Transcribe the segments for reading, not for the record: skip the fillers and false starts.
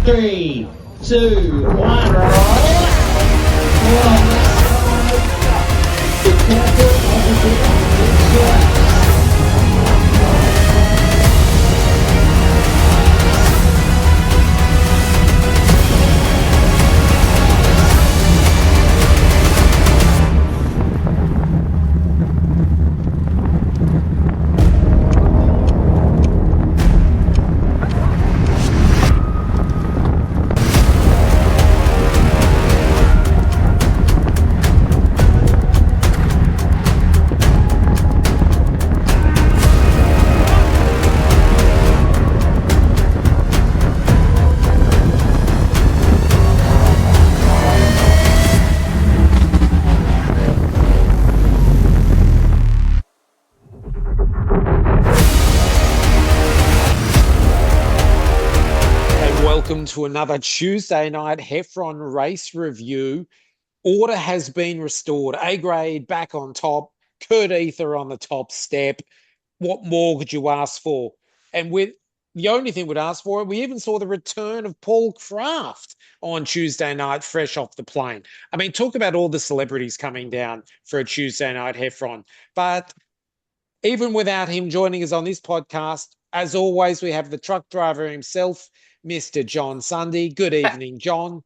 3, 2, 1, roll! Be careful, obviously, on the inside. Welcome to another Tuesday Night Heffron race review. Order has been restored. A grade back on top. Kurt Eather on the top step. What more could you ask for? And with the only thing we'd ask for, we even saw the return of Paul Craft on Tuesday night, fresh off the plane. I mean, talk about all the celebrities coming down for a Tuesday Night Heffron. But even without him joining us on this podcast, as always, we have the truck driver himself, Mr. John Sunde. Good evening, John.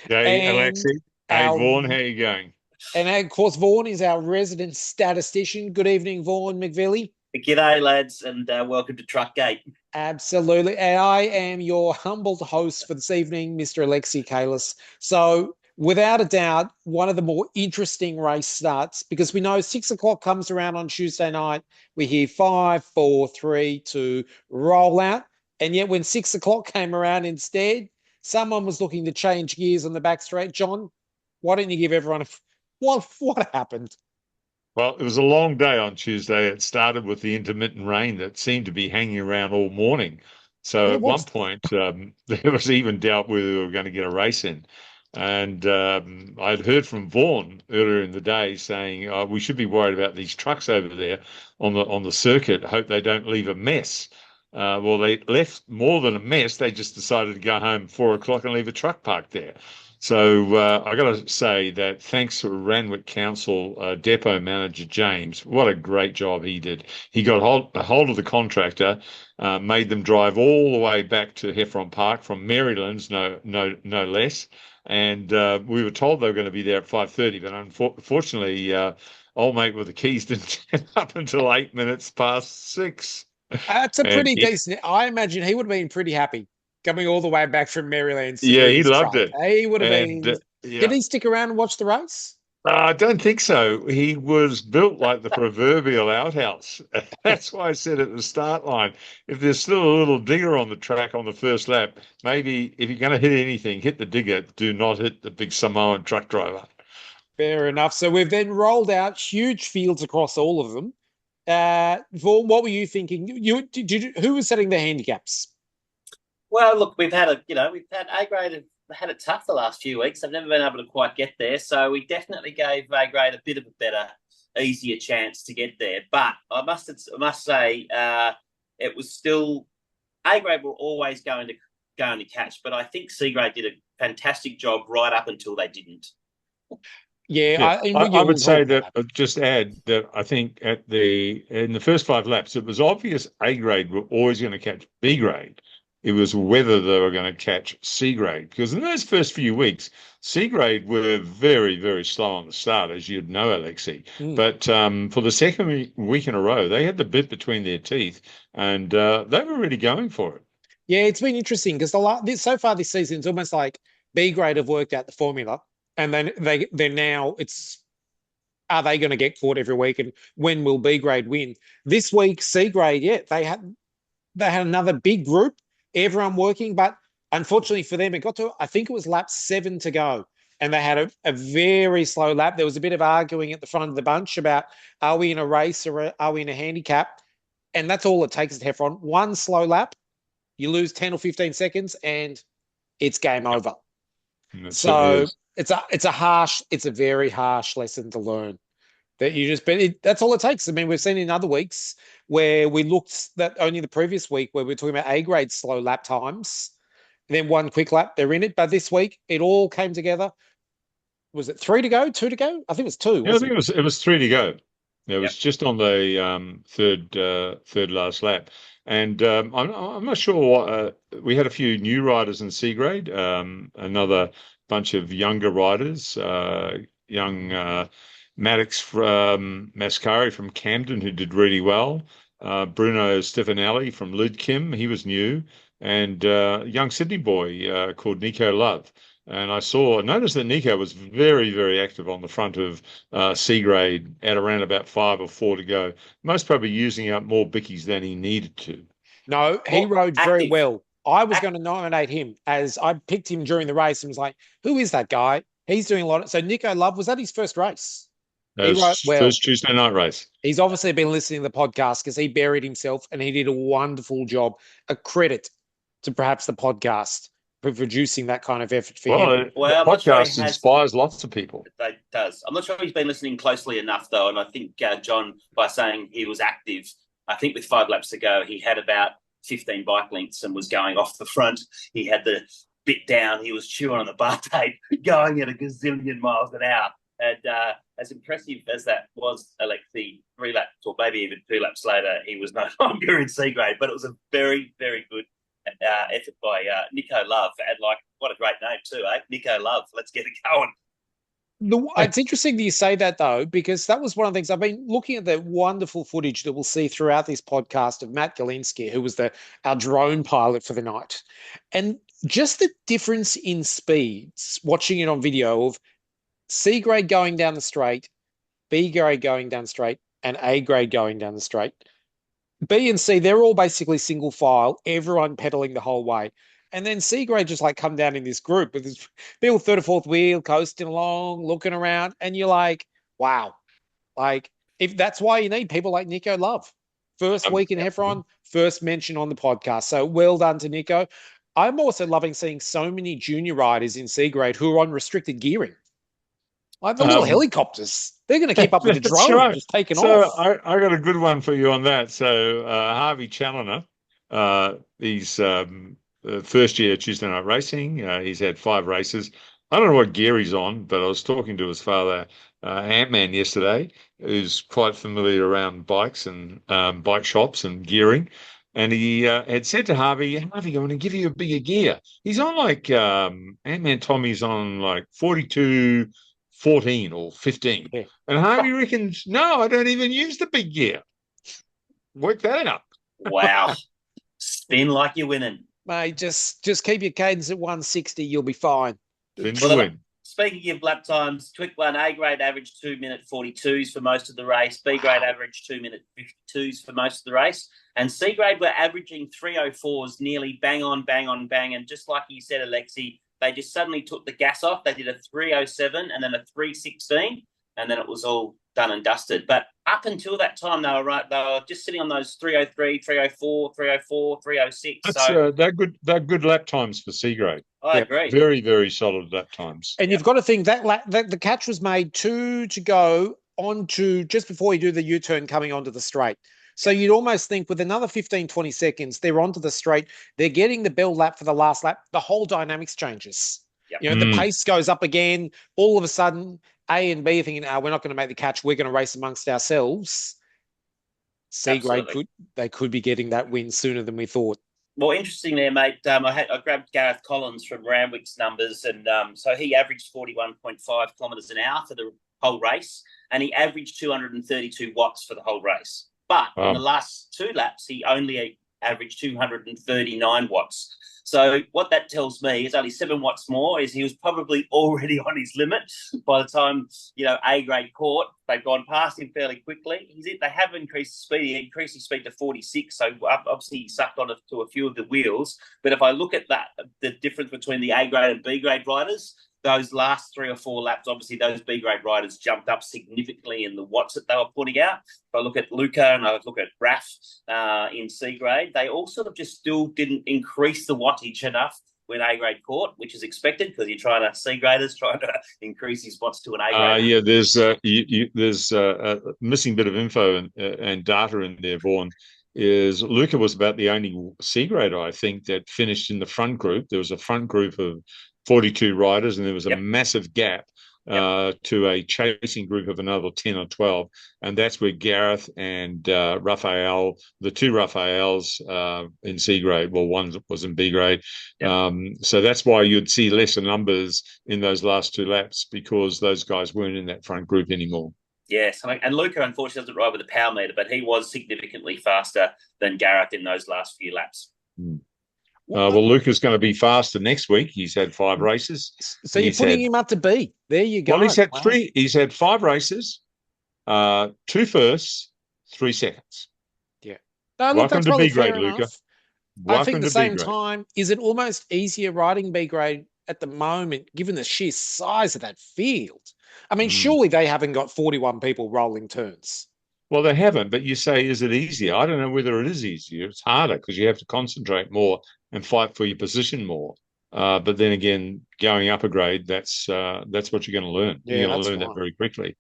Hey, Alexis. Hey, our- Vaughan, how you going? And of course, Vaughan is our resident statistician. Good evening, Vaughan McVilly. G'day, lads, and welcome to Truckgate. Absolutely. And I am your humbled host for this evening, Mr. Alexis Kaless. So, without a doubt, one of the more interesting race starts, because we know 6 o'clock comes around on Tuesday night. We hear 5, 4, 3, 2, roll out. And yet when 6 o'clock came around instead, someone was looking to change gears on the back straight. John, why don't you give everyone what happened? Well, it was a long day on Tuesday. It started with the intermittent rain that seemed to be hanging around all morning. So at one point, there was even doubt whether we were going to get a race in. And I'd heard from Vaughan earlier in the day saying we should be worried about these trucks over there on the circuit. Hope they don't leave a mess. Well, they left more than a mess. They just decided to go home 4 o'clock and leave a truck parked there. So I got to say that thanks to Randwick Council depot manager James, what a great job he did. He got a hold of the contractor, made them drive all the way back to Heffron Park from Maryland's, no less. And we were told they were going to be there at 5:30, but unfortunately, old mate with the keys didn't turn up until 8 minutes past 6. That's a pretty decent. I imagine he would have been pretty happy coming all the way back from Maryland. Yeah, he loved it. He would have been. Yeah. Did he stick around and watch the race? I don't think so. He was built like the proverbial outhouse. That's why I said at the start line, if there's still a little digger on the track on the first lap, maybe if you're going to hit anything, hit the digger. Do not hit the big Samoan truck driver. Fair enough. So we've then rolled out huge fields across all of them. Vaughan, what were you thinking? Who was setting the handicaps? Well, look, we've had A grade had it tough the last few weeks. They've never been able to quite get there, so we definitely gave A grade a bit of a better, easier chance to get there. But I must say, it was still A grade were always going to catch, but I think C grade did a fantastic job right up until they didn't. Yeah, I would say that. Just add that I think in the first 5 laps, it was obvious A grade were always going to catch B grade. It was whether they were going to catch C grade, because in those first few weeks, C grade were very, very slow on the start, as you'd know, Alexi. But for the second week in a row, they had the bit between their teeth, and they were really going for it. Yeah, it's been interesting because so far this season, it's almost like B grade have worked out the formula. And then they're now are they going to get caught every week? And when will B grade win? This week, C grade, yeah, they had another big group, everyone working, but unfortunately for them, it got to, I think it was lap 7 to go. And they had a very slow lap. There was a bit of arguing at the front of the bunch about, are we in a race or are we in a handicap? And that's all it takes at Heffron. One slow lap, you lose 10 or 15 seconds and it's game over. So it's a very harsh lesson to learn. that you just, that's all it takes. I mean, we've seen in other weeks where we looked that only the previous week where we're talking about A grade slow lap times, and then one quick lap, they're in it. But this week it all came together. Was it 3 to go, 2 to go? I think it was 2. Yeah, I think it was 3 to go. It Yep. was just on the third last lap, and I'm not sure what we had a few new riders in C grade, another bunch of younger riders, young Maddox from Mascari from Camden who did really well, Bruno Stefanelli from Lidcombe, he was new, and a young Sydney boy called Nico Love. And noticed that Nico was very, very active on the front of C grade at around about 5 or 4 to go. Most probably using up more bickies than he needed to. No, he rode very active. well. I was going to nominate him as I picked him during the race and was like, who is that guy? He's doing a lot. So Nico Love, was that his first race? That was first Tuesday night race. He's obviously been listening to the podcast because he buried himself and he did a wonderful job. A credit to perhaps the podcast for producing that kind of effort for him. Well, the podcast inspires lots of people. It does. I'm not sure he's been listening closely enough, though. And I think John, by saying he was active, I think with 5 laps to go, he had about 15 bike lengths and was going off the front. He had the bit down. He was chewing on the bar tape, going at a gazillion miles an hour. And as impressive as that was, Alexi, 3 laps or maybe even 2 laps later, he was no longer in C grade. But it was a very, very good effort by Nico Love. And what a great name too, eh? Nico Love. Let's get it going. It's interesting that you say that, though, because that was one of the things I've been looking at, the wonderful footage that we'll see throughout this podcast of Matt Galinsky, who was our drone pilot for the night. And just the difference in speeds, watching it on video of C grade going down the straight, B grade going down the straight, and A grade going down the straight. B and C, they're all basically single file, everyone pedaling the whole way. And then C grade just come down in this group with this people third or fourth wheel, coasting along, looking around, and you're like, wow. If that's why you need people like Nico Love. First week in Heffron, first mention on the podcast. So well done to Nico. I'm also loving seeing so many junior riders in C grade who are on restricted gearing. Like the little helicopters. They're going to keep up with the drone right. just taking off. So I got a good one for you on that. So Harvey Challoner, he's first year Tuesday night racing. He's had 5 races. I don't know what gear he's on, but I was talking to his father, Ant-Man, yesterday, who's quite familiar around bikes and bike shops and gearing. And he had said to Harvey, I'm going to give you a bigger gear. He's on Ant-Man Tommy's on 42, 14 or 15. Yeah. And Harvey reckons, no, I don't even use the big gear. Work that out. Wow. Spin like you're winning. Mate, just keep your cadence at 160. You'll be fine. Speaking of lap times, quick one, A grade average 2-minute 42s for most of the race. B grade average 2-minute 52s for most of the race. And C grade were averaging 304s, nearly bang on. And just like you said, Alexi, they just suddenly took the gas off. They did a 307 and then a 316, and then it was all done and dusted. But up until that time, they were just sitting on those 303, 304, 304, 306. That's they're good lap times for C grade. I agree. Very, very solid lap times. And you've got to think that the catch was made 2 to go onto just before you do the U-turn coming onto the straight. So you'd almost think with another 15, 20 seconds, they're onto the straight. They're getting the bell lap for the last lap. The whole dynamics changes. Yep. The pace goes up again. All of a sudden, A and B are thinking, we're not going to make the catch. We're going to race amongst ourselves. C grade could be getting that win sooner than we thought. Well, interesting there, mate. I grabbed Gareth Collins from Randwick's numbers, and so he averaged 41.5 kilometres an hour for the whole race, and he averaged 232 watts for the whole race. But in the last 2 laps, he only averaged 239 watts. So what that tells me is only 7 watts more, is he was probably already on his limit by the time, A grade caught. They've gone past him fairly quickly. They have increased the speed. He increased his speed to 46. So obviously he sucked on to a few of the wheels. But if I look at that, the difference between the A grade and B grade riders, those last 3 or 4 laps, obviously those B grade riders jumped up significantly in the watts that they were putting out. If I look at Luca and I look at Raf in C grade, they all sort of just still didn't increase the wattage enough win A grade court, which is expected because you're trying to C graders trying to increase his spots to an A grade. Yeah, there's a missing bit of info and data in there, Vaughan. Is Luca was about the only C grader, I think, that finished in the front group. There was a front group of 42 riders, and there was a massive gap to a chasing group of another 10 or 12. And that's where Gareth and Raphael, the two Raphaels in C grade, well, one was in B grade. So that's why you'd see lesser numbers in those last two laps, because those guys weren't in that front group anymore. Yes, and Luca unfortunately doesn't ride with the power meter, but he was significantly faster than Gareth in those last few laps. Well, Luca's going to be faster next week. He's had 5 races. So you're putting him up to B. There you go. Well, he's had 3. He's had 5 races, 2 firsts, 3 seconds. Yeah. No, look, welcome to B grade, Luca. Welcome I think at the to same B-grade. time, is it almost easier riding B grade at the moment, given the sheer size of that field? I mean, surely they haven't got 41 people rolling turns. Well, they haven't, but you say, is it easier? I don't know whether it is easier. It's harder because you have to concentrate more and fight for your position more. But then again, going up a grade, that's what you're going to learn. Yeah, you're going to learn that very quickly.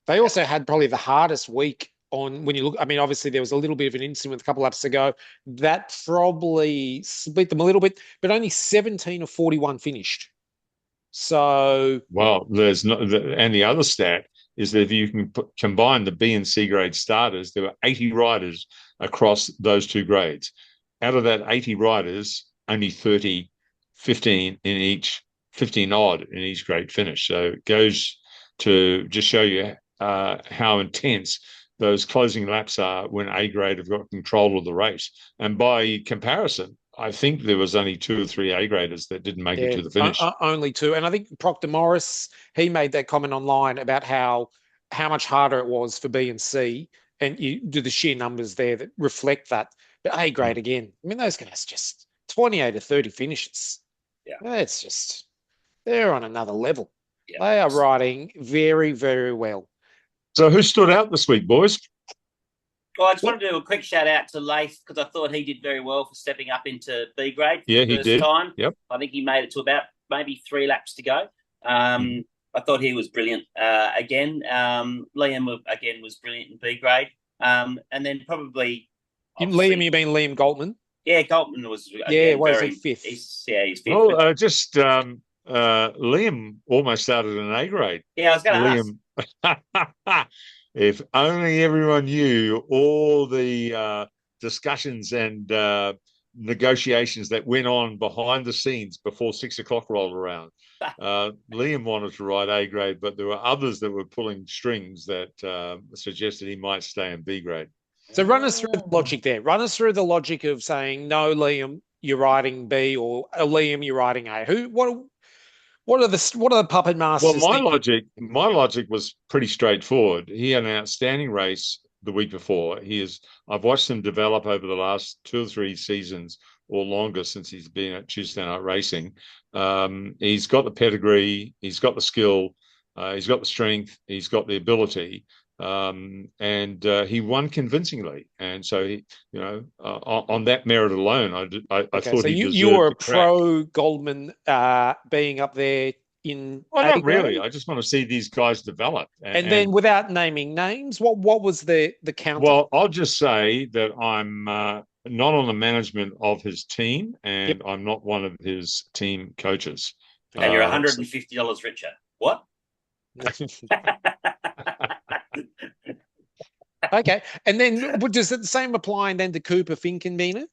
They also had probably the hardest week on when you look. I mean, obviously there was a little bit of an incident a couple laps ago that probably split them a little bit, but only 17 of 41 finished. So, well, there's not, and the other stat is that if you can combine the B and C grade starters, there were 80 riders across those 2 grades. Out of that 80 riders, only 15 odd in each grade finish. So it goes to just show you how intense those closing laps are when A grade have got control of the race. And by comparison, I think there was only 2 or 3 A graders that didn't make it to the finish. Only 2. And I think Proctor Morris, he made that comment online about how much harder it was for B and C. And you do the sheer numbers there that reflect that. But A grade again, I mean, those guys just 28 to 30 finishes. Yeah. That's just, they're on another level. Yeah. They are riding very, very well. So who stood out this week, boys? Well, I just wanted to do a quick shout out to Leif because I thought he did very well for stepping up into B grade for the first time. Yep. I think he made it to about maybe 3 laps to go. I thought he was brilliant. Liam again was brilliant in B grade. And then probably Liam, you mean Liam Galtman? Yeah, Galtman was was he 5th? He's 5th. Oh, Liam almost started an A grade. Yeah, I was going to ask. If only everyone knew all the discussions and negotiations that went on behind the scenes before 6 o'clock rolled around. Liam wanted to ride A grade, but there were others that were pulling strings that suggested he might stay in B grade. So run us through the logic there. Run us through the logic of saying, no, Liam, you're riding B, or Liam, you're riding A. What are the puppet masters? Well, my logic was pretty straightforward. He had an outstanding race the week before. I've watched him develop over the last 2 or 3 seasons or longer since he's been at Tuesday Night Racing. He's got the pedigree, he's got the skill, he's got the strength, he's got the ability, and he won convincingly. And so, on that merit alone, I thought so he deserved you were a the crack. pro Goldman being up there in. Well, not really. I just want to see these guys develop. And then, without naming names, what was the counter? Well, I'll just say that I'm not on the management of his team, and I'm not one of his team coaches. And you're $150 richer. What? Okay, and then does the same apply then to Cooper Finkenbeiner?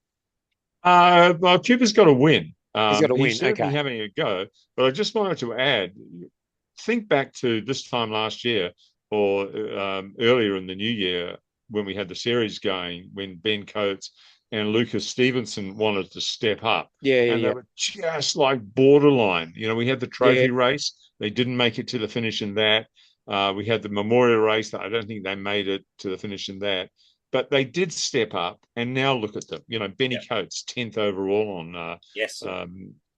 Well, Cooper's got to win. He's got to win. He's certainly having a go. But I just wanted to add, think back to this time last year or earlier in the new year when we had the series going, when Ben Coates and Lucas Stevenson wanted to step up. They were just like borderline. We had the trophy race. They didn't make it to the finish in that. We had the memorial race. I don't think they made it to the finish in that. But they did step up, and now look at them. Benny Coates, 10th overall on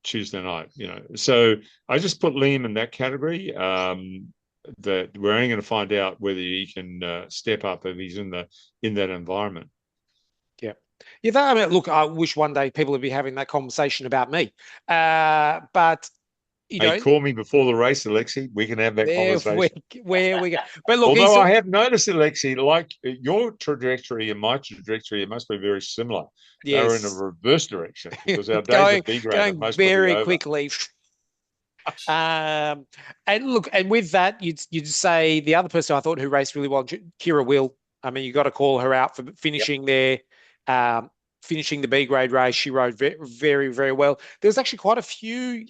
Tuesday night. So I just put Liam in that category. That we're only going to find out whether he can step up if he's in that environment. Yeah. Yeah, I mean, look, I wish one day people would be having that conversation about me. But you Hey, know, call me before the race, Alexi. We can have that conversation. where we go. But look, Although I have noticed, Alexi, like your trajectory and my trajectory, it must be very similar. They were in a yes, reverse direction because our days going of B grade are going most probably very over. quickly. And look, and with that, you'd say the other person I thought who raced really well, Kira Will. I mean, you got to call her out for finishing there, finishing the B grade race. She rode very, very, very well. There was actually quite a few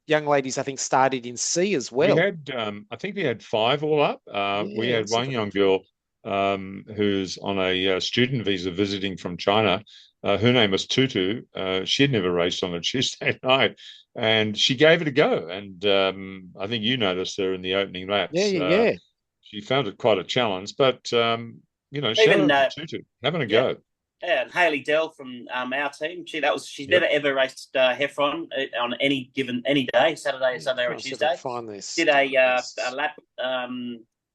young ladies, I think, started in C as We well. had, I think we had 5 all up. We Yeah, had one young girl who's on a student visa visiting from China. Her name was Tutu. She'd never raced on a Tuesday night, and she gave it a go. And I think you noticed her in the opening yeah, laps. yeah. She found it quite a challenge, but shout Even out to Tutu, having a go. Yeah, and Hayley Dell from our team. She's Yep. never ever raced Heffron on any day, Saturday, Sunday, or Trying to see if I Tuesday. can find this. Did a lap,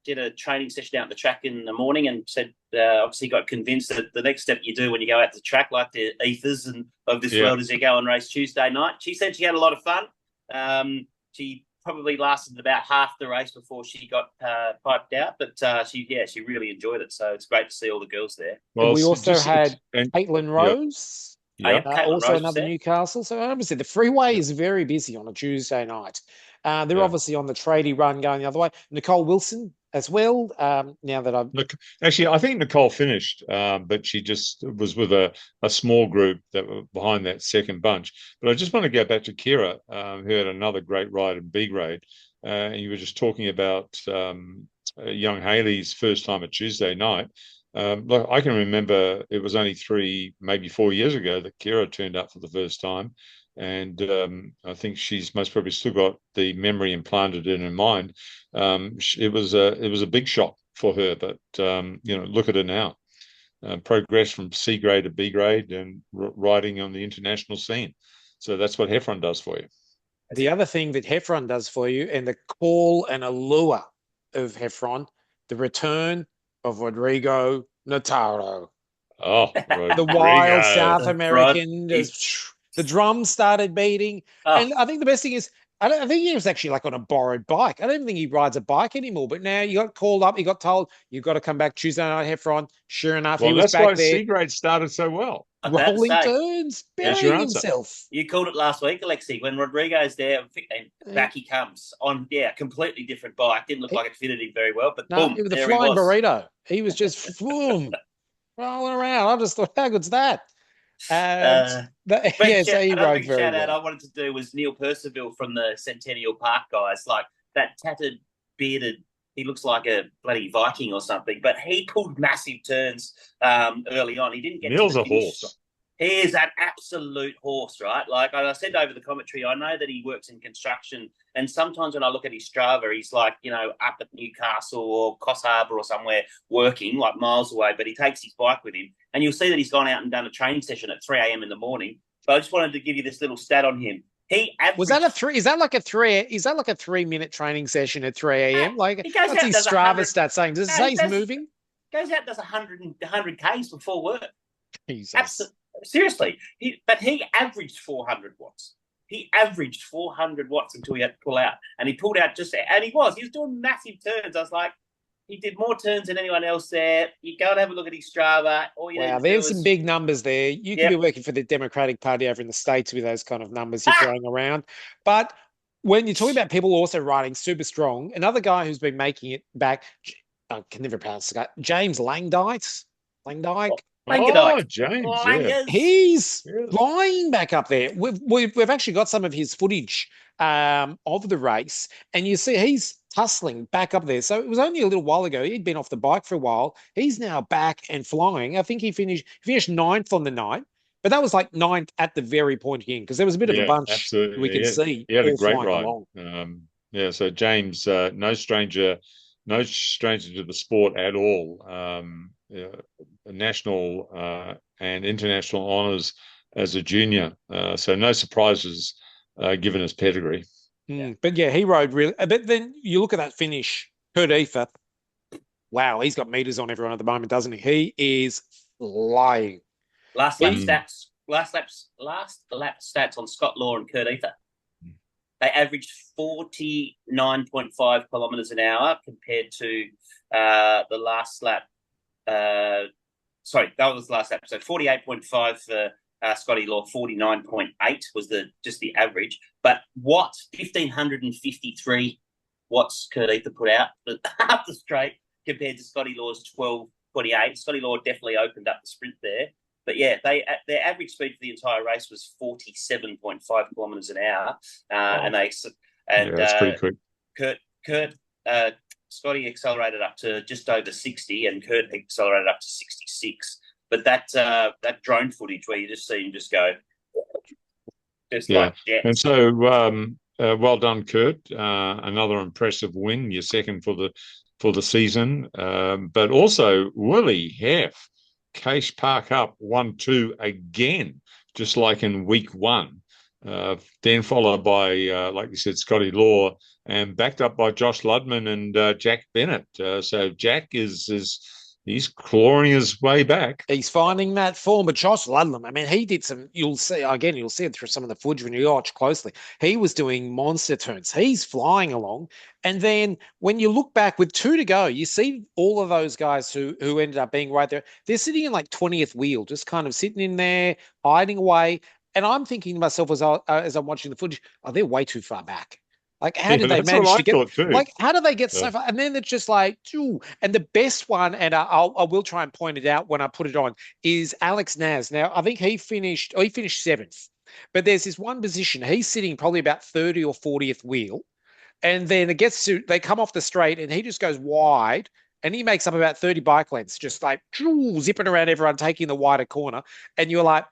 did a training session out in the track in the morning, and said obviously got convinced that the next step you do when you go out to the track, like the Eathers and of this world, is you go and race Tuesday night. She said she had a lot of fun. She probably lasted about half the race before she got piped out, but she really enjoyed it. So it's great to see all the girls there. Well, and we also had and, Caitlin Rose, Rose also another Newcastle. So obviously the freeway is very busy on a Tuesday night. They're obviously on the tradie run going the other way. Nicole Wilson as well. Now that I've actually, I think Nicole finished, but she just was with a small group that were behind that second bunch. But I just want to go back to Kira, who had another great ride in B grade. And you were just talking about young Haley's first time at Tuesday night. Look, I can remember it was only 3, maybe 4 years ago that Kira turned up for the first time. And I think she's most probably still got the memory implanted in her mind. It was a big shock for her, but look at her now, progress from C grade to B grade and riding on the international scene. So that's what Heffron does for you. The other thing that Heffron does for you, and the call and allure of Heffron, the return of Rodrigo Notaro. Oh, the wild South American. The drums started beating. And I think the best thing is, I think he was actually like on a borrowed bike. I don't think he rides a bike anymore. But now you got called up, you got told, you've got to come back Tuesday night, Heffron. Sure enough, he was back there. That's why C grade started so well. Rolling turns, burying himself. You called it last week, Alexi. When Rodrigo's there, and back he comes on, completely different bike. Didn't look like it fitted him very well, but boom, it was the there flying he was. burrito. He was just boom, rolling around. I just thought, how good's that? So he rode very shout out well. I wanted to do was Neil Percival from the Centennial Park guys, like that tattered, bearded. He looks like a bloody Viking or something, but he pulled massive turns early on. He didn't get Neil's to a horse. He is an absolute horse, right? Like I said over the commentary, I know that he works in construction, and sometimes when I look at his Strava, he's like, up at Newcastle or Coss Harbour or somewhere working, like miles away, but he takes his bike with him. And you'll see that he's gone out and done a training session at 3 a.m. in the morning. So I just wanted to give you this little stat on him. He averaged, was that a 3? Is that like a 3? Is that like a 3-minute training session at 3 a.m.? Like what's his Strava stat saying? Does it say he's moving? Goes out and does 100 Ks before work. Jesus. Seriously. But he averaged 400 watts. He averaged 400 watts until he had to pull out. And he pulled out and he was doing massive turns. I was like, he did more turns than anyone else there. You go and have a look at his Strava. Wow, there's some big numbers there. You could be working for the Democratic Party over in the States with those kind of numbers you're throwing around. But when you're talking about people also riding super strong, another guy who's been making it back, I can never pronounce it, James Langdyke. Oh, James, he's flying back up there. We've actually got some of his footage of the race, and you see he's tussling back up there. So it was only a little while ago. He'd been off the bike for a while. He's now back and flying. I think he finished 9th on the night, but that was like 9th at the very pointy end because there was a bit of a bunch absolutely. We could see. He had a great ride. So James, no stranger to the sport at all. National and international honours as a junior. So no surprises given his pedigree. But he rode really. But then you look at that finish, Kurt Eather. Wow, he's got meters on everyone at the moment, doesn't he? He is flying. Last lap stats on Scott Law and Kurt Eather. They averaged 49.5 kilometres an hour compared to the last lap. That was the last lap. So 48.5 for Scotty Law, 49.8 was just the average. But 1,553 watts Kurt Eather put out up the straight compared to Scotty Law's 12.28. Scotty Law definitely opened up the sprint there. But yeah, their average speed for the entire race was 47.5 kilometres an hour, that's pretty quick. Scotty accelerated up to just over 60, and Kurt accelerated up to 66. But that drone footage where you just see him just go, like jets. And so, well done, Kurt. Another impressive win. Your second for the season, but also Willie Heff. Case Park up 1-2 again, just like in week one. Then followed by, like you said, Scotty Law, and backed up by Josh Ludman and Jack Bennett. So Jack he's clawing his way back. He's finding that form. But Josh Ludlam, I mean, he did you'll see it through some of the footage when you watch closely. He was doing monster turns. He's flying along. And then when you look back with 2 to go, you see all of those guys who ended up being right there. They're sitting in like 20th wheel, just kind of sitting in there, hiding away. And I'm thinking to myself as I'm watching the footage, they're way too far back. Like, how did they manage to get? Like, how do they get so far? And then it's just like, ooh. And the best one, and I will try and point it out when I put it on, is Alex Naz. Now, I think he finished 7th, but there's this one position he's sitting probably about 30 or 40th wheel, and then they come off the straight, and he just goes wide, and he makes up about 30 bike lengths, just like zipping around everyone, taking the wider corner, and you're like.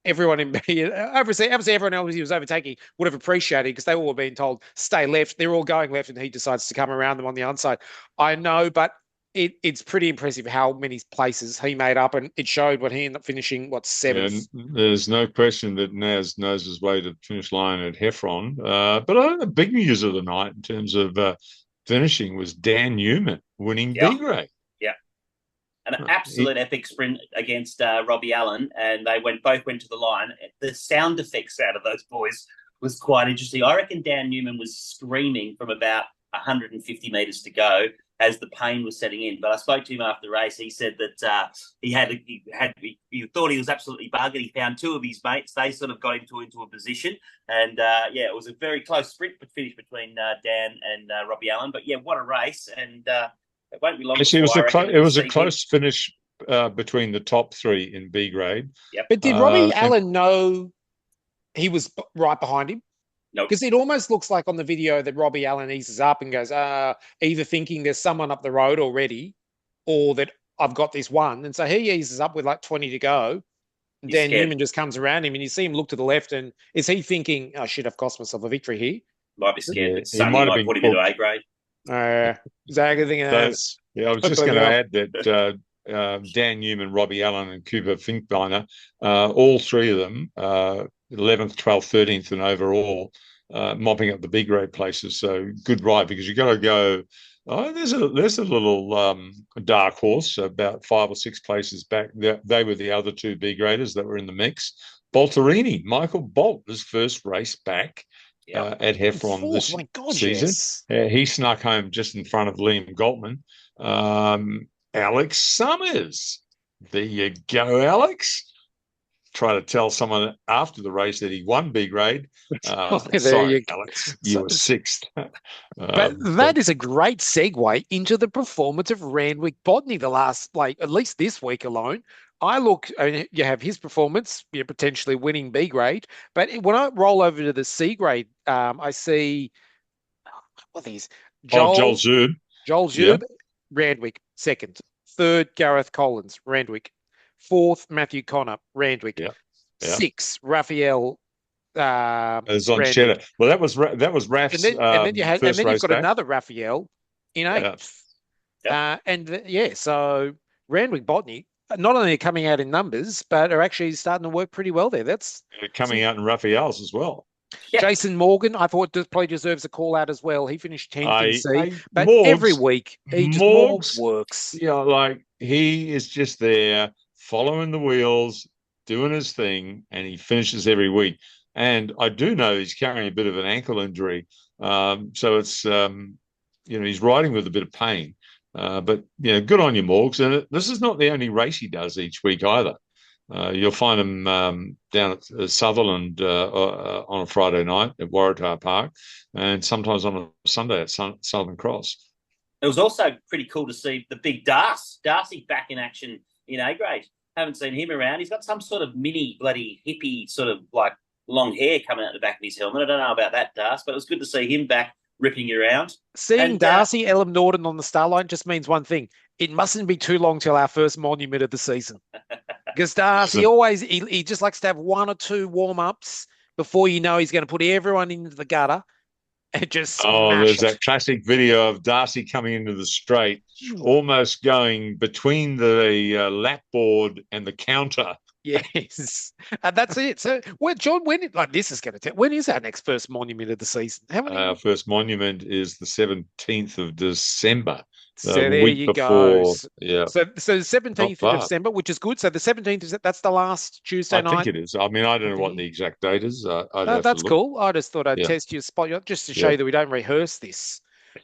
Everyone obviously everyone else he was overtaking would have appreciated because they all were being told stay left. They're all going left, and he decides to come around them on the inside. I know, but it's pretty impressive how many places he made up, and it showed when he ended up finishing 7th. Yeah, there's no question that Naz knows his way to the finish line at Heffron. But I think the big news of the night in terms of finishing was Dan Newman winning B grade. An absolute epic sprint against Robbie Allen, and they both went to the line. The sound effects out of those boys was quite interesting. I reckon Dan Newman was screaming from about 150 metres to go as the pain was setting in. But I spoke to him after the race. He said that he thought he was absolutely buggered. He found 2 of his mates. They sort of got him into a position, and it was a very close sprint finish between Dan and Robbie Allen. But yeah, what a race! And it won't be long. Actually, it was a close finish between the top 3 in B grade. Yep. But did Robbie Allen know he was right behind him? No. Because it almost looks like on the video that Robbie Allen eases up and goes, either thinking there's someone up the road already or that I've got this one. And so he eases up with like 20 to go. And Dan Newman just comes around him, and you see him look to the left, and is he thinking, oh, shit, I've cost myself a victory here? Might be scared that Sunny might put him into A grade. Exactly thinking that. Yeah, I was just going to add that Dan Newman, Robbie Allen, and Cooper Finkbeiner, all 3 of them, 11th, 12th, 13th, and overall, mopping up the B grade places. So good ride, because you got to go. There's a little dark horse about 5 or 6 places back. They were the other 2 B graders that were in the mix. Bolterini, Michael Bolt, his first race back. At Heffron this season. Yes. He snuck home just in front of Liam Galtman. Alex Summers. There you go, Alex. Try to tell someone after the race that he won B grade. Sorry, Alex, you were 6th. But that is a great segue into the performance of Randwick Botany the last, at least this week alone. I look, you have his performance, potentially winning B grade. But when I roll over to the C grade, I see, what are these? Joel Zerb. Joel Zerb, Randwick, 2nd. 3rd, Gareth Collins, Randwick. 4th, Matthew Connor, Randwick. 6th, Raphael. Zonchetta. Well, that was Raph's. And then you've got another Raphael in 8th. So Randwick Botany not only are coming out in numbers, but are actually starting to work pretty well there. That's coming out in Raphael's as well. Yeah. Jason Morgan, I thought probably deserves a call out as well. He finished 10th in C, but every week he just works. He is just there following the wheels, doing his thing, and he finishes every week. And I do know he's carrying a bit of an ankle injury. So it's, he's riding with a bit of pain. But, good on you, Morgs. And this is not the only race he does each week either. You'll find him down at Sutherland on a Friday night at Waratah Park, and sometimes on a Sunday at Southern Cross. It was also pretty cool to see the big Darcy back in action in A grade. Haven't seen him around. He's got some sort of mini bloody hippie sort of like long hair coming out the back of his helmet. I don't know about that, Darcy, but it was good to see him back ripping around. Seeing Darcy, Ellen Norton on the star line just means one thing. It mustn't be too long till our first monument of the season. Because Darcy always, he just likes to have one or two warm-ups before you know he's going to put everyone into the gutter and just there's that classic video of Darcy coming into the straight, almost going between the lap board and the counter. Yes, and that's it. So, John, when is our next first monument of the season? Our first monument is the 17th of December. So there you go. Yeah. So the 17th of December, which is good. So the 17th that's the last Tuesday night. I think it is. I mean, I don't know what the exact date is. That's cool. I just thought I'd test your spot just to show you that we don't rehearse this.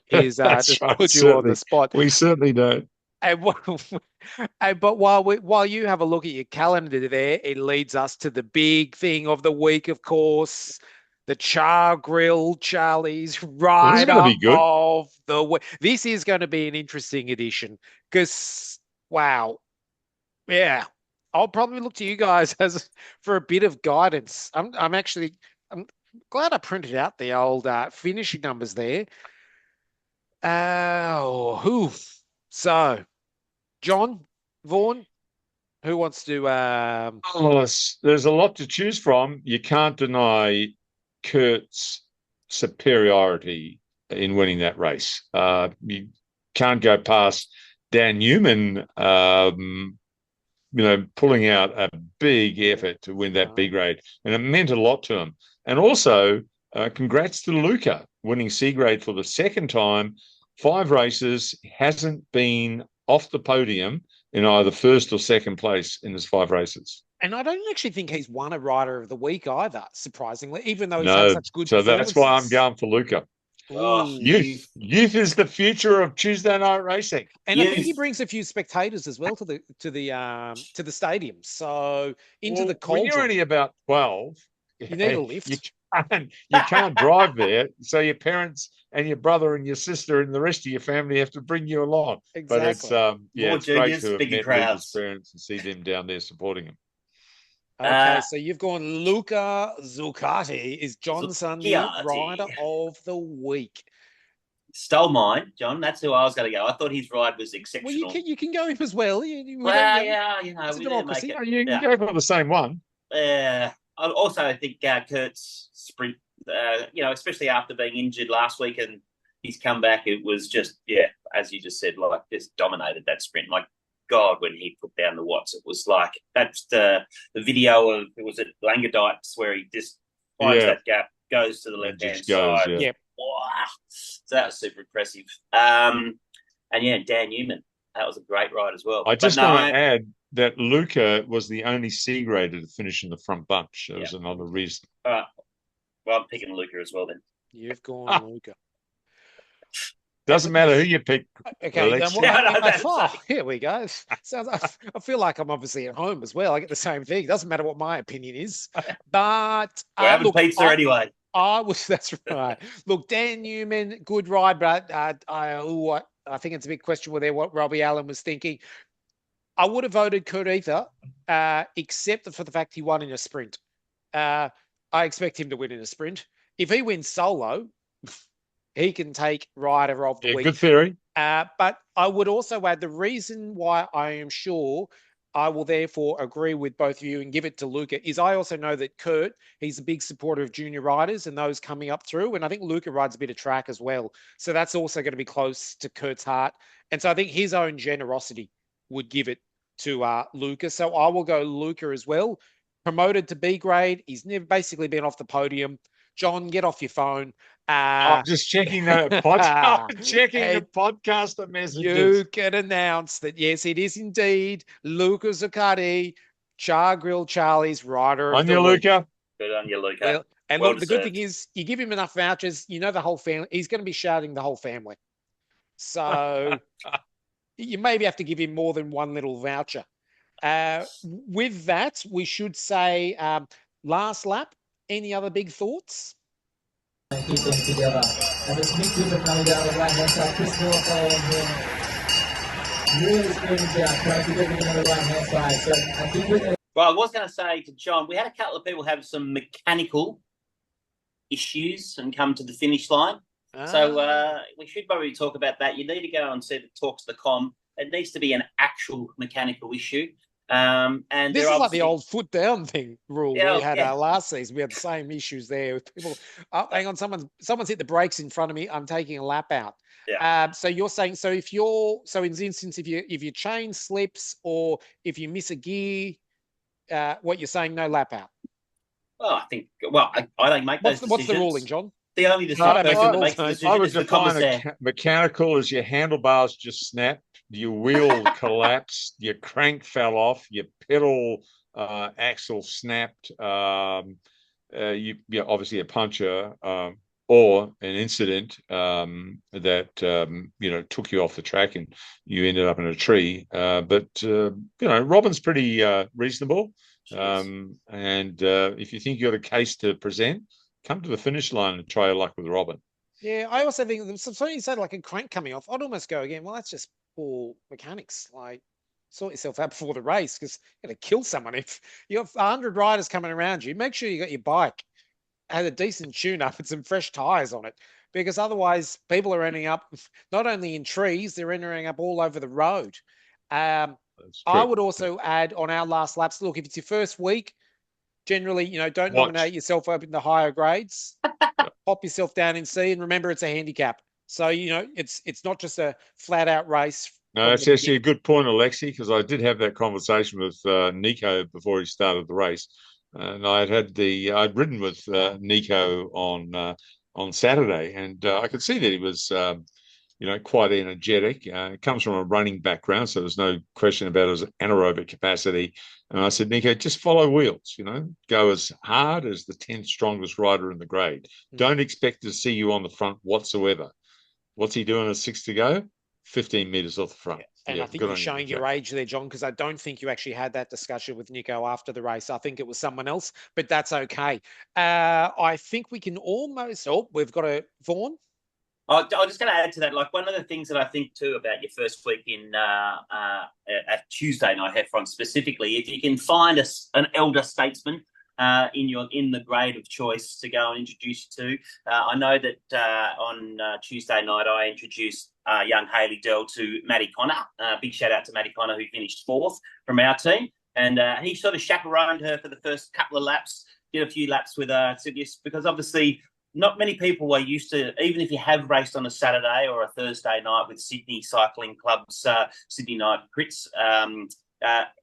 Is just right, put you on the spot. We certainly don't. But while you have a look at your calendar there, it leads us to the big thing of the week, of course. The Char Grill Charlie's Rider of the Week. This is going to be an interesting edition because, wow. Yeah. I'll probably look to you guys for a bit of guidance. I'm glad I printed out the old finishing numbers there. So, John, Vaughan, who wants to... there's a lot to choose from. You can't deny Kurt's superiority in winning that race. You can't go past Dan Newman, pulling out a big effort to win that B grade, and it meant a lot to him. And also, congrats to Luca winning C grade for the second time. 5 races, hasn't been off the podium in either first or second place in his 5 races. And I don't actually think he's won a Rider of the Week either, surprisingly, even though he's had such good performances. So that's why I'm going for Luca. Youth is the future of Tuesday night racing. And I think he brings a few spectators as well to the stadium. So the when you're only about 12, you need a lift. You can't drive there, so your parents and your brother and your sister and the rest of your family have to bring you along. Exactly. But it's great to have met Luca's parents and see them down there supporting him. Okay, so you've gone Luca Zuccotti is John Sunde Rider of the Week. Stole mine, John. That's who I was going to go. I thought his ride was exceptional. Well, you can go him as well. It's a democracy. You can go for the same one. I also think Kurt's sprint, especially after being injured last week and he's come back, it was just, as you just said, like just dominated that sprint. Like, God, when he put down the watts, it was like that's the video of it was at Langadikes where he just finds that gap, goes to the left hand side. Yep. Wow. So that was super impressive. And Dan Newman, that was a great ride as well. I just want to add that Luca was the only C grader to finish in the front bunch. That was another reason. All right. Well, I'm picking Luca as well then. You've gone Luca. Doesn't matter who you pick. Okay, here we go. I feel like I'm obviously at home as well. I get the same thing. Doesn't matter what my opinion is. But we're having pizza anyway. That's right. Look, Dan Newman, good ride, but I think it's a big question with what Robbie Allen was thinking. I would have voted Kurt Eather, except for the fact he won in a sprint. I expect him to win in a sprint. If he wins solo, he can take Rider of the Week. Good theory. But I would also add the reason why I am sure I will therefore agree with both of you and give it to Luca is I also know that Kurt, he's a big supporter of junior riders and those coming up through. And I think Luca rides a bit of track as well. So that's also going to be close to Kurt's heart. And so I think his own generosity would give it to Luca. So I will go Luca as well. Promoted to B grade. He's never basically been off the podium. John, get off your phone. I'm just checking the podcast, And podcaster messages. you can announce that, yes, it is indeed Luca Zuccotti, Char Grill Charlie's rider of On the you, week. Luca. Good on you, Luca. Well, and Well look, the good deserved. thing is you give him enough vouchers, you know the whole family, he's going to be shouting the whole family. So you maybe have to give him more than one little voucher. With that, we should say last lap. Any other big thoughts? And keep things together. And this Nick Cooper coming down the right hand side. Chris Moore following him. Really screaming down, trying to get him on the right hand side. So I think we're Well, I was going to say to John, we had a couple of people have some mechanical issues and come to the finish line. So we should probably talk about that. You need to go and talk to the com. It needs to be an actual mechanical issue. And this is like the old foot down thing rule we had last season. We had the same issues there with people. Hang on, someone's hit the brakes in front of me. I'm taking a lap out. Yeah. So you're saying, so in this instance, if your chain slips or if you miss a gear, what you're saying, no lap out. Well, I think. Well, I don't make those decisions. What's the ruling, John? The only decision that makes the decision I would is the define commissaire. mechanical as your handlebars just snapped, your wheel collapsed, your crank fell off, your pedal axle snapped, you obviously a puncture or an incident that took you off the track and you ended up in a tree. But Robin's pretty reasonable. And if you think you got a case to present, come to the finish line and try your luck with Robin. Yeah, I also think something you said like a crank coming off, I'd almost go again, well, that's just poor mechanics. Like, sort yourself out before the race because you're going to kill someone. If you have 100 riders coming around you, make sure you got your bike, had a decent tune-up and some fresh tyres on it, because otherwise people are ending up not only in trees, they're ending up all over the road. I would also add on our last laps, look, if it's your first week, generally, don't nominate yourself up in the higher grades. Pop yourself down in C, and remember it's a handicap. So, it's not just a flat-out race. No, that's actually a good point, Alexi, because I did have that conversation with Nico before he started the race. And I'd ridden with Nico on Saturday, and I could see that he was quite energetic. It comes from a running background, so there's no question about his anaerobic capacity. And I said, Nico, just follow wheels, go as hard as the 10th strongest rider in the grade. Don't expect to see you on the front whatsoever. What's he doing at 6 to go? 15 metres off the front. And I think you're showing your age there, John, because I don't think you actually had that discussion with Nico after the race. I think it was someone else, but that's okay. I think we can almost... Oh, we've got a Vaughan. I'm just going to add to that. Like, one of the things that I think too about your first week in at Tuesday Night Heffron specifically, if you can find an elder statesman in the grade of choice to go and introduce you to. I know that on Tuesday night I introduced young Hayley Dell to Matty Connor. Big shout out to Matty Connor, who finished 4th from our team, and he sort of chaperoned her for the first couple of laps. Did a few laps with her, because obviously not many people are used to, even if you have raced on a Saturday or a Thursday night with Sydney Cycling Club's Sydney Night Crits,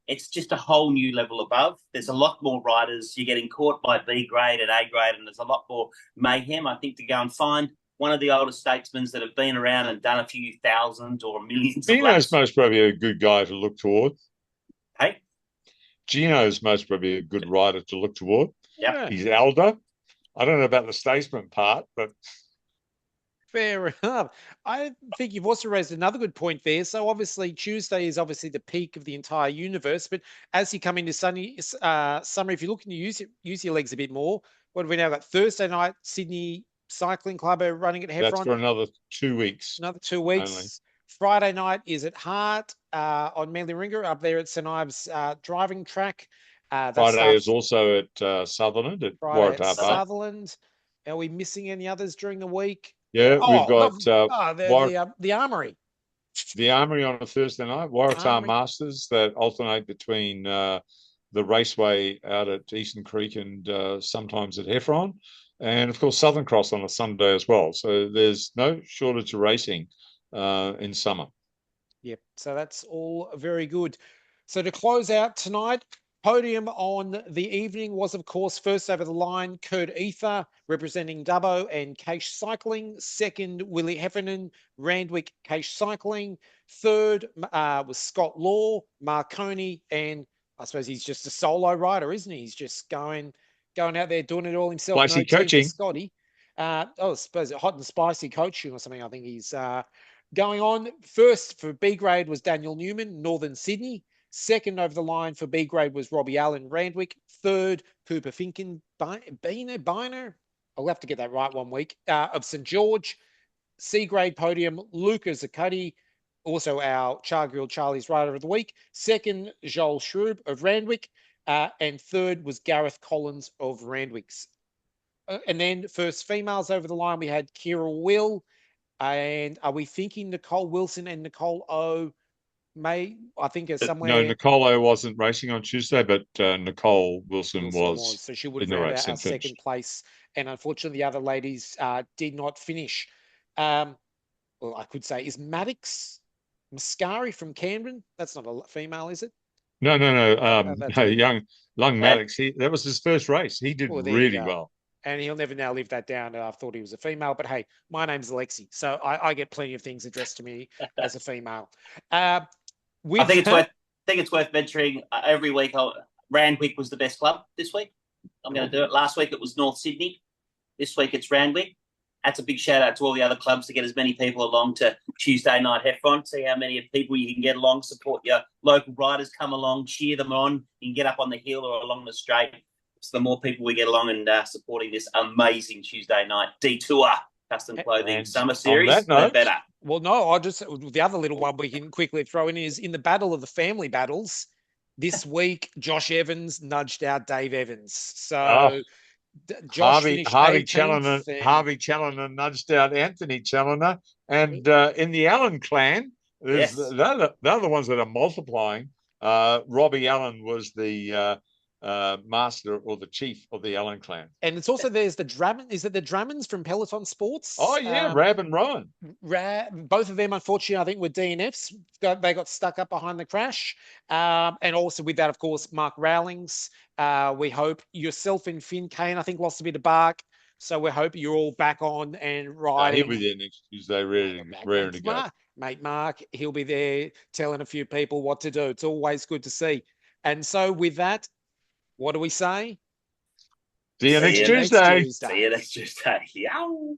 it's just a whole new level above. There's a lot more riders. You're getting caught by B grade and A grade, and there's a lot more mayhem. I think to go and find one of the older statesmen that have been around and done a few thousand or millions of laps. Gino's most probably a good guy to look toward. Hey? Gino's most probably a good rider to look toward. Yeah. He's elder. I don't know about the statesman part, but... Fair enough. I think you've also raised another good point there. So obviously Tuesday is obviously the peak of the entire universe, but as you come into summer, if you're looking to use your legs a bit more, what have we now got? Thursday night, Sydney Cycling Club are running at Heffron. That's for another 2 weeks. Another 2 weeks. Only. Friday night is at Hart on Manly Ringer up there at St Ives driving track. Friday is also at Sutherland at Waratah. Sutherland. Are we missing any others during the week? Yeah, we've got the Armoury. The Armoury on a Thursday night, Waratah Masters that alternate between the raceway out at Eastern Creek and sometimes at Heffron, and of course Southern Cross on a Sunday as well. So there's no shortage of racing in summer. Yep, so that's all very good. So to close out tonight, Podium on the evening was, of course, first over the line, Kurt Eather, representing Dubbo and Cache Cycling. Second, Willie Heffernan, Randwick Cache Cycling. Third was Scott Law, Marconi, and I suppose he's just a solo rider, isn't he? He's just going out there doing it all himself. Spicy no team for coaching. Scotty. I suppose hot and spicy coaching or something. I think he's going on. First for B grade was Daniel Newman, Northern Sydney. Second over the line for B grade was Robbie Allen, Randwick. Third, Cooper Finken, Biner. I'll have to get that right one week. Of St. George. C grade podium, Luca Zaccotti, also our Char Grilled Charlie's Rider of the Week. Second, Joel Shrub of Randwick. And third was Gareth Collins of Randwick's. And then first females over the line, we had Kira Will. And are we thinking Nicole Wilson and Nicole O? I think somewhere. No, Nicole O wasn't racing on Tuesday, but Nicole Wilson was. So she would have in the rounded race out and second finished. place. And unfortunately, the other ladies did not finish. Well, I could say, is Maddox Mascari from Camden? That's not a female, is it? No. That's No, a- young Maddox. That was his first race. He did Well, there you really go. well. And he'll never now live that down. I thought he was a female, but hey, my name's Alexi, so I get plenty of things addressed to me as a female. I think it's worth mentioning every week. Randwick was the best club this week. I'm going to do it. Last week it was North Sydney. This week it's Randwick. That's a big shout out to all the other clubs to get as many people along to Tuesday Night Heffron. See how many people you can get along. Support your local riders. Come along, cheer them on. You can get up on the hill or along the straight. So the more people we get along and supporting this amazing Tuesday night detour custom clothing summer series, the better. Well, no, the other little one we can quickly throw in is in the battle of the family battles this week. Josh Evans nudged out Dave Evans. So Josh Harvey Challoner nudged out Anthony Challoner, and in the Allen clan, they're the ones that are multiplying. Robbie Allen was the master or the chief of the Allen clan. And it's also there's the Drummond. Is it the Drummonds from Peloton Sports? Oh yeah, Rab and Rowan. Both of them, unfortunately, I think were DNFs. They got stuck up behind the crash. And also with that, of course, Mark Rowlings. We hope yourself and Finn Kane, I think, lost a bit of bark. So we hope you're all back on and riding. He'll be there next Tuesday, raring to go. Mate Mark, he'll be there telling a few people what to do. It's always good to see. And so with that, what do we say? See you next Tuesday. See you next Tuesday. Yow.